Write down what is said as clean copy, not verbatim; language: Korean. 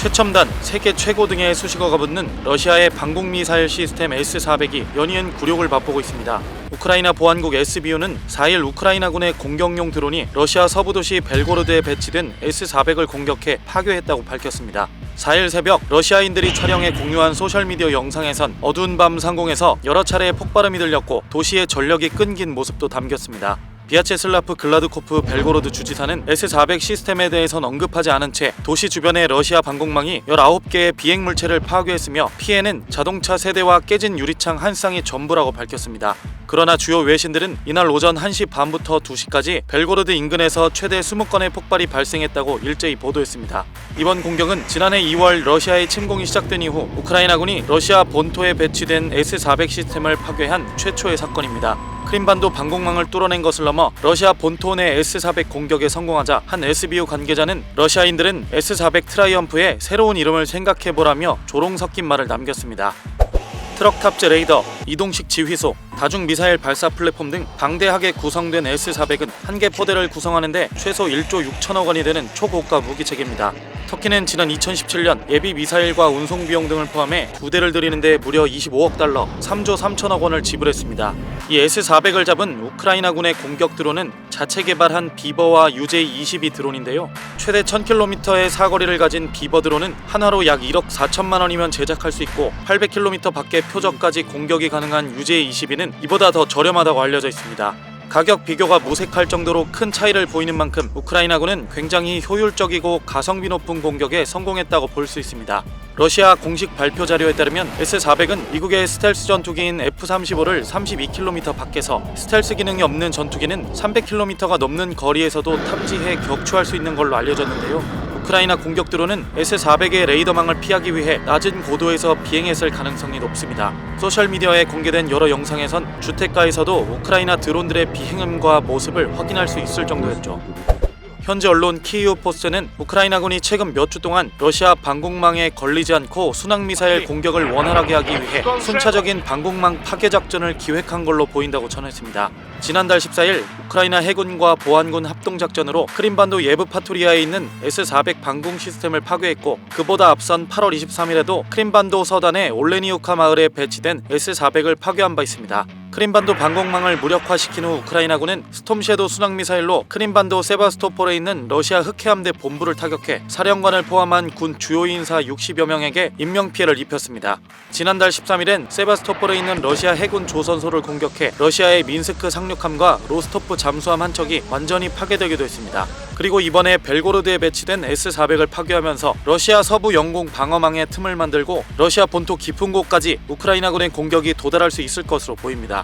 최첨단, 세계 최고 등의 수식어가 붙는 러시아의 방공미사일 시스템 S-400이 연이은 굴욕을 맛보고 있습니다. 우크라이나 보안국 SBU는 4일 우크라이나군의 공격용 드론이 러시아 서부 도시 벨고로드에 배치된 S-400을 공격해 파괴했다고 밝혔습니다. 4일 새벽 러시아인들이 촬영해 공유한 소셜미디어 영상에선 어두운 밤 상공에서 여러 차례의 폭발음이 들렸고 도시의 전력이 끊긴 모습도 담겼습니다. 비아체슬라프 글라드코프 벨고로드 주지사는 S-400 시스템에 대해선 언급하지 않은 채 도시 주변의 러시아 방공망이 19개의 비행물체를 파괴했으며 피해는 자동차 세대와 깨진 유리창 한 쌍이 전부라고 밝혔습니다. 그러나 주요 외신들은 이날 오전 1시 반부터 2시까지 벨고로드 인근에서 최대 20건의 폭발이 발생했다고 일제히 보도했습니다. 이번 공격은 지난해 2월 러시아의 침공이 시작된 이후 우크라이나군이 러시아 본토에 배치된 S-400 시스템을 파괴한 최초의 사건입니다. 크림반도 방공망을 뚫어낸 것을 넘어 러시아 본토 내 S-400 공격에 성공하자 한 SBU 관계자는 러시아인들은 S-400 트라이엄프의 새로운 이름을 생각해보라며 조롱 섞인 말을 남겼습니다. 트럭 탑재 레이더, 이동식 지휘소, 다중 미사일 발사 플랫폼 등 방대하게 구성된 S-400은 한 개 포대를 구성하는데 최소 1조 6천억 원이 되는 초고가 무기체계입니다. 터키는 지난 2017년 예비 미사일과 운송 비용 등을 포함해 2대를 들이는데 무려 25억 달러, 3조 3천억 원을 지불했습니다. 이 S-400을 잡은 우크라이나군의 공격 드론은 자체 개발한 비버와 UJ-22 드론인데요. 최대 1000km의 사거리를 가진 비버 드론은 한화로 약 1억 4천만 원이면 제작할 수 있고 800km 밖의 표적까지 공격이 가능한 UJ-22는 이보다 더 저렴하다고 알려져 있습니다. 가격 비교가 무색할 정도로 큰 차이를 보이는 만큼 우크라이나군은 굉장히 효율적이고 가성비 높은 공격에 성공했다고 볼 수 있습니다. 러시아 공식 발표 자료에 따르면 S-400은 미국의 스텔스 전투기인 F-35를 32km 밖에서 스텔스 기능이 없는 전투기는 300km가 넘는 거리에서도 탑지해 격추할 수 있는 걸로 알려졌는데요. 우크라이나 공격 드론은 S-400의 레이더망을 피하기 위해 낮은 고도에서 비행했을 가능성이 높습니다. 소셜미디어에 공개된 여러 영상에선 주택가에서도 우크라이나 드론들의 비행음과 모습을 확인할 수 있을 정도였죠. 현지 언론 키이우 포스트는 우크라이나군이 최근 몇 주 동안 러시아 방공망에 걸리지 않고 순항미사일 공격을 원활하게 하기 위해 순차적인 방공망 파괴 작전을 기획한 걸로 보인다고 전했습니다. 지난달 14일 우크라이나 해군과 보안군 합동작전으로 크림반도 예브파토리아에 있는 S-400 방공 시스템을 파괴했고 그보다 앞선 8월 23일에도 크림반도 서단의 올레니우카 마을에 배치된 S-400을 파괴한 바 있습니다. 크림반도 방공망을 무력화시킨 후 우크라이나군은 스톰섀도 순항미사일로 크림반도 세바스토폴에 있는 러시아 흑해함대 본부를 타격해 사령관을 포함한 군 주요 인사 60여 명에게 인명피해를 입혔습니다. 지난달 13일엔 세바스토폴에 있는 러시아 해군 조선소를 공격해 러시아의 민스크 상륙함과 로스토프 잠수함 한 척이 완전히 파괴되기도 했습니다. 그리고 이번에 벨고로드에 배치된 S-400을 파괴하면서 러시아 서부 영공 방어망에 틈을 만들고 러시아 본토 깊은 곳까지 우크라이나군의 공격이 도달할 수 있을 것으로 보입니다.